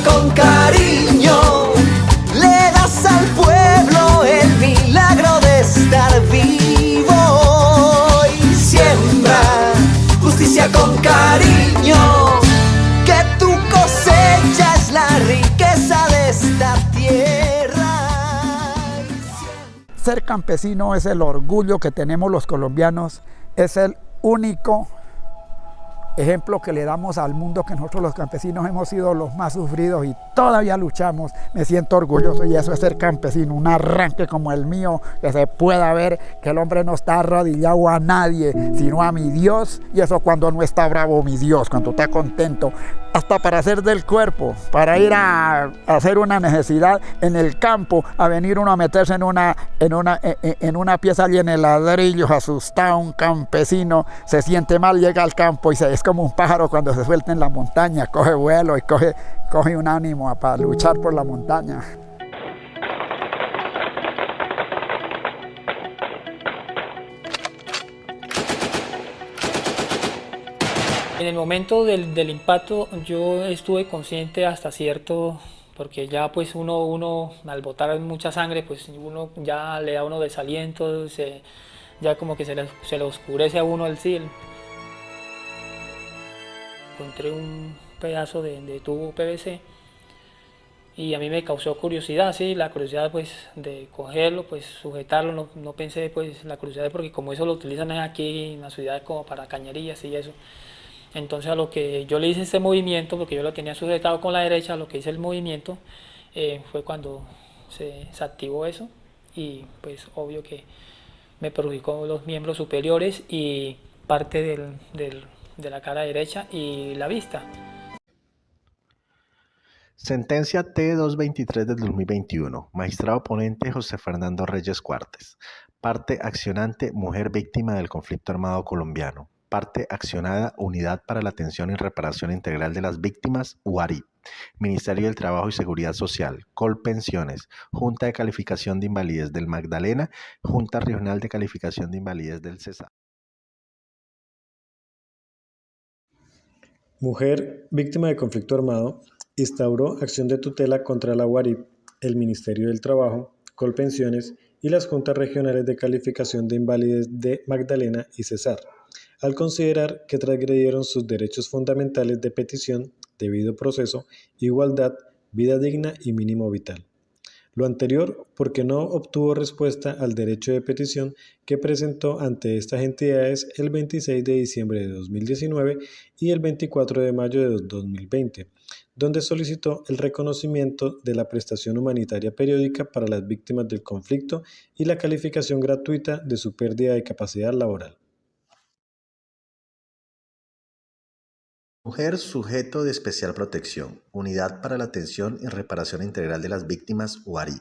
con cariño le das al pueblo el milagro de estar vivo. Y siembra justicia con cariño, que tu cosecha es la riqueza de esta tierra. Ser campesino es el orgullo que tenemos los colombianos, es el único ejemplo que le damos al mundo, que nosotros los campesinos hemos sido los más sufridos y todavía luchamos. Me siento orgulloso, y eso es ser campesino, un arranque como el mío, que se pueda ver que el hombre no está arrodillado a nadie, sino a mi Dios. Y eso cuando no está bravo mi Dios, cuando está contento, hasta para hacer del cuerpo, para ir a hacer una necesidad en el campo, a venir uno a meterse en una pieza llena de ladrillos, asustado. Un campesino se siente mal, llega al campo y es como un pájaro cuando se suelta en la montaña, coge vuelo y coge un ánimo para luchar por la montaña. En el momento del impacto yo estuve consciente hasta cierto, porque ya pues uno al botar mucha sangre, pues uno ya le da uno desaliento, ya como que se le oscurece a uno el cielo. Encontré un pedazo de tubo PVC y a mí me causó curiosidad, sí, la curiosidad pues de cogerlo, pues sujetarlo, no pensé pues la curiosidad, porque como eso lo utilizan aquí en la ciudad como para cañerías y eso. Entonces a lo que yo le hice este movimiento, porque yo lo tenía sujetado con la derecha, a lo que hice el movimiento fue cuando se activó eso, y pues obvio que me perjudicó los miembros superiores y parte de la cara derecha y la vista. Sentencia T-223 del 2021. Magistrado ponente José Fernando Reyes Cuartes. Parte accionante, mujer víctima del conflicto armado colombiano. Parte accionada, Unidad para la Atención y Reparación Integral de las Víctimas, UARI. Ministerio del Trabajo y Seguridad Social, Colpensiones, Junta de Calificación de Invalidez del Magdalena, Junta Regional de Calificación de Invalidez del Cesar. Mujer víctima de conflicto armado instauró acción de tutela contra la UARIP, el Ministerio del Trabajo, Colpensiones y las Juntas Regionales de Calificación de Invalidez de Magdalena y Cesar, al considerar que transgredieron sus derechos fundamentales de petición, debido proceso, igualdad, vida digna y mínimo vital. Lo anterior porque no obtuvo respuesta al derecho de petición que presentó ante estas entidades el 26 de diciembre de 2019 y el 24 de mayo de 2020, donde solicitó el reconocimiento de la prestación humanitaria periódica para las víctimas del conflicto y la calificación gratuita de su pérdida de capacidad laboral. Mujer sujeto de especial protección, Unidad para la Atención y Reparación Integral de las Víctimas, UARI,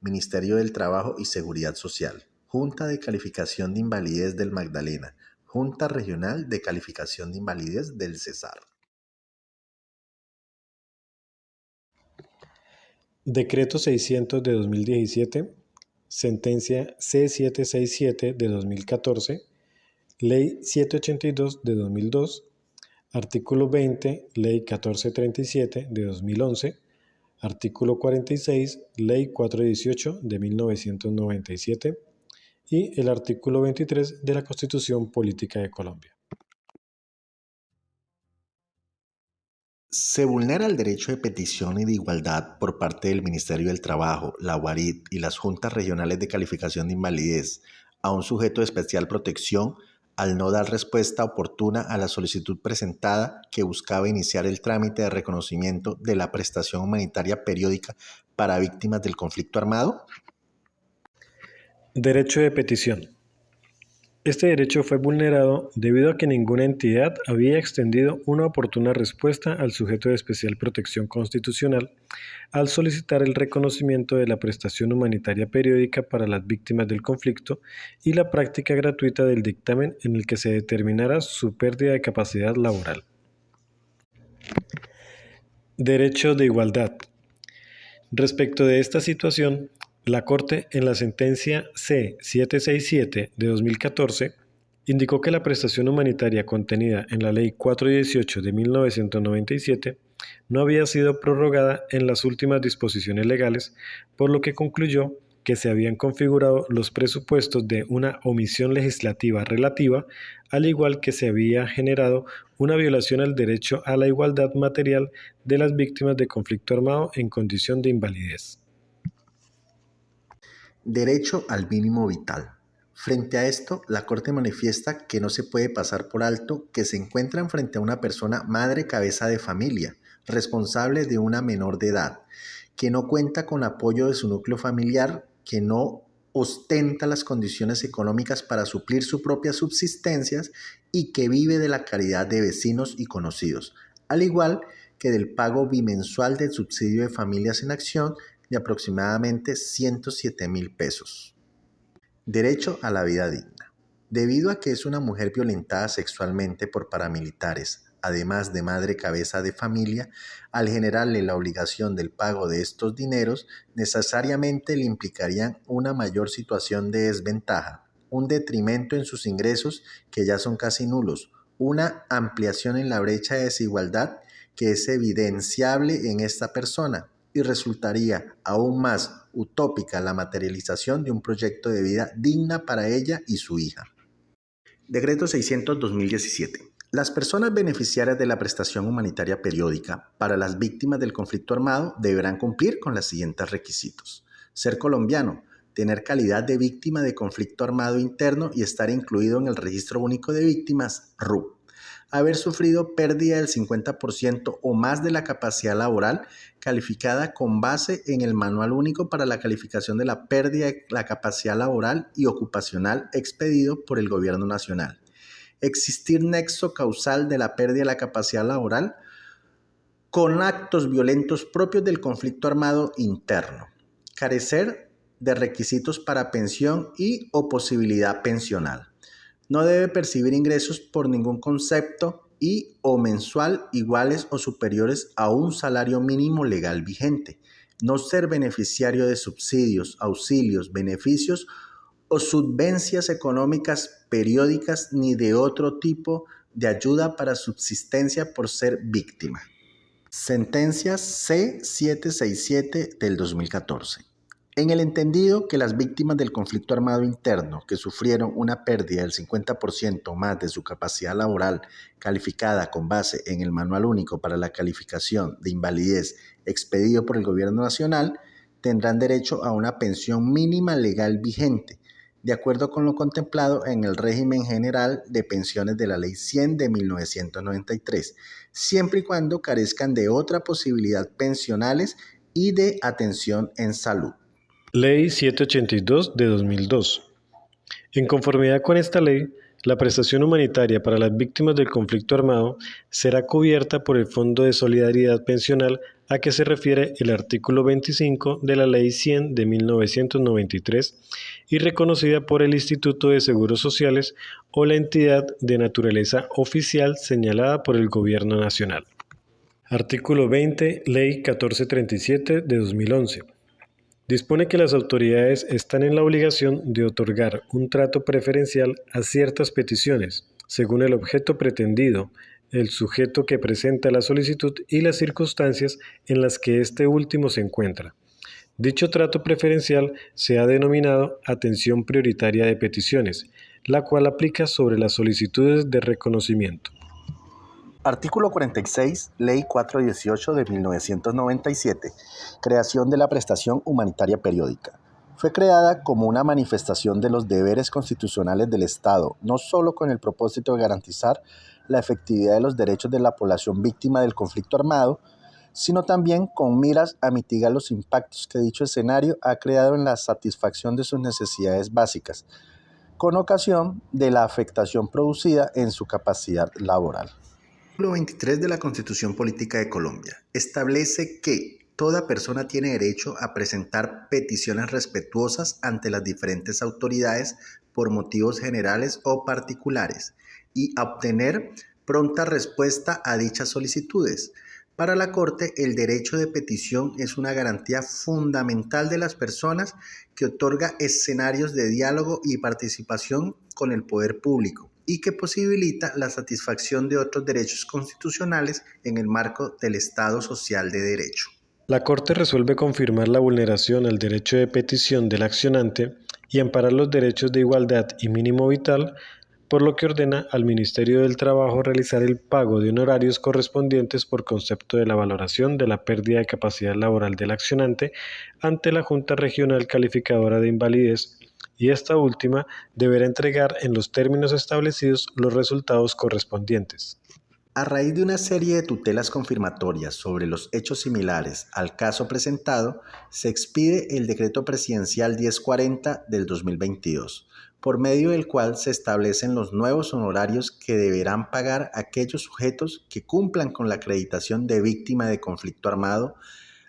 Ministerio del Trabajo y Seguridad Social, Junta de Calificación de Invalidez del Magdalena, Junta Regional de Calificación de Invalidez del Cesar. Decreto 600 de 2017, Sentencia C767 de 2014, Ley 782 de 2002, Artículo 20, Ley 1437 de 2011, Artículo 46, Ley 418 de 1997 y el Artículo 23 de la Constitución Política de Colombia. Se vulnera el derecho de petición y de igualdad por parte del Ministerio del Trabajo, la UARI y las Juntas Regionales de Calificación de Invalidez a un sujeto de especial protección al no dar respuesta oportuna a la solicitud presentada que buscaba iniciar el trámite de reconocimiento de la prestación humanitaria periódica para víctimas del conflicto armado. Derecho de petición. Este derecho fue vulnerado debido a que ninguna entidad había extendido una oportuna respuesta al sujeto de especial protección constitucional al solicitar el reconocimiento de la prestación humanitaria periódica para las víctimas del conflicto y la práctica gratuita del dictamen en el que se determinara su pérdida de capacidad laboral. Derecho de igualdad. Respecto de esta situación, la Corte, en la sentencia C767 de 2014, indicó que la prestación humanitaria contenida en la Ley 418 de 1997 no había sido prorrogada en las últimas disposiciones legales, por lo que concluyó que se habían configurado los presupuestos de una omisión legislativa relativa, al igual que se había generado una violación al derecho a la igualdad material de las víctimas de conflicto armado en condición de invalidez. Derecho al mínimo vital. Frente a esto, la Corte manifiesta que no se puede pasar por alto que se encuentran frente a una persona madre cabeza de familia, responsable de una menor de edad, que no cuenta con apoyo de su núcleo familiar, que no ostenta las condiciones económicas para suplir sus propias subsistencias y que vive de la caridad de vecinos y conocidos, al igual que del pago bimensual del subsidio de familias en acción de aproximadamente 107.000 pesos. Derecho a la vida digna. Debido a que es una mujer violentada sexualmente por paramilitares, además de madre cabeza de familia, al generarle la obligación del pago de estos dineros, necesariamente le implicarían una mayor situación de desventaja, un detrimento en sus ingresos que ya son casi nulos, una ampliación en la brecha de desigualdad que es evidenciable en esta persona y resultaría aún más utópica la materialización de un proyecto de vida digna para ella y su hija. Decreto 600/2017. Las personas beneficiarias de la prestación humanitaria periódica para las víctimas del conflicto armado deberán cumplir con los siguientes requisitos: ser colombiano, tener calidad de víctima de conflicto armado interno y estar incluido en el Registro Único de Víctimas, RUV, haber sufrido pérdida del 50% o más de la capacidad laboral calificada con base en el Manual Único para la Calificación de la Pérdida de la Capacidad Laboral y Ocupacional expedido por el Gobierno Nacional. Existir nexo causal de la pérdida de la capacidad laboral con actos violentos propios del conflicto armado interno. Carecer de requisitos para pensión y o posibilidad pensional. No debe percibir ingresos por ningún concepto y o mensual iguales o superiores a un salario mínimo legal vigente. No ser beneficiario de subsidios, auxilios, beneficios o subvencias económicas periódicas ni de otro tipo de ayuda para subsistencia por ser víctima. Sentencia C-767 del 2014. En el entendido que las víctimas del conflicto armado interno que sufrieron una pérdida del 50% o más de su capacidad laboral calificada con base en el Manual Único para la Calificación de Invalidez expedido por el Gobierno Nacional tendrán derecho a una pensión mínima legal vigente, de acuerdo con lo contemplado en el régimen general de pensiones de la Ley 100 de 1993, siempre y cuando carezcan de otra posibilidad pensionales y de atención en salud. Ley 782 de 2002. En conformidad con esta ley, la prestación humanitaria para las víctimas del conflicto armado será cubierta por el Fondo de Solidaridad Pensional a que se refiere el artículo 25 de la Ley 100 de 1993 y reconocida por el Instituto de Seguros Sociales o la entidad de naturaleza oficial señalada por el Gobierno Nacional. Artículo 20, Ley 1437 de 2011. Dispone que las autoridades están en la obligación de otorgar un trato preferencial a ciertas peticiones, según el objeto pretendido, el sujeto que presenta la solicitud y las circunstancias en las que este último se encuentra. Dicho trato preferencial se ha denominado atención prioritaria de peticiones, la cual aplica sobre las solicitudes de reconocimiento. Artículo 46, Ley 418 de 1997, creación de la prestación humanitaria periódica. Fue creada como una manifestación de los deberes constitucionales del Estado, no solo con el propósito de garantizar la efectividad de los derechos de la población víctima del conflicto armado, sino también con miras a mitigar los impactos que dicho escenario ha creado en la satisfacción de sus necesidades básicas, con ocasión de la afectación producida en su capacidad laboral. El artículo 23 de la Constitución Política de Colombia establece que toda persona tiene derecho a presentar peticiones respetuosas ante las diferentes autoridades por motivos generales o particulares y a obtener pronta respuesta a dichas solicitudes. Para la Corte, el derecho de petición es una garantía fundamental de las personas que otorga escenarios de diálogo y participación con el poder público, y que posibilita la satisfacción de otros derechos constitucionales en el marco del Estado social de derecho. La Corte resuelve confirmar la vulneración al derecho de petición del accionante y amparar los derechos de igualdad y mínimo vital, por lo que ordena al Ministerio del Trabajo realizar el pago de honorarios correspondientes por concepto de la valoración de la pérdida de capacidad laboral del accionante ante la Junta Regional Calificadora de Invalidez, y esta última deberá entregar en los términos establecidos los resultados correspondientes. A raíz de una serie de tutelas confirmatorias sobre los hechos similares al caso presentado, se expide el Decreto Presidencial 1040 del 2022, por medio del cual se establecen los nuevos honorarios que deberán pagar aquellos sujetos que cumplan con la acreditación de víctima de conflicto armado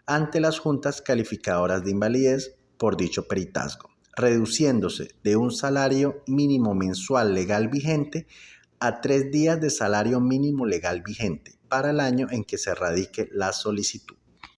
ante las juntas calificadoras de invalidez por dicho peritazgo, reduciéndose de un salario mínimo mensual legal vigente a 3 días de salario mínimo legal vigente para el año en que se radique la solicitud.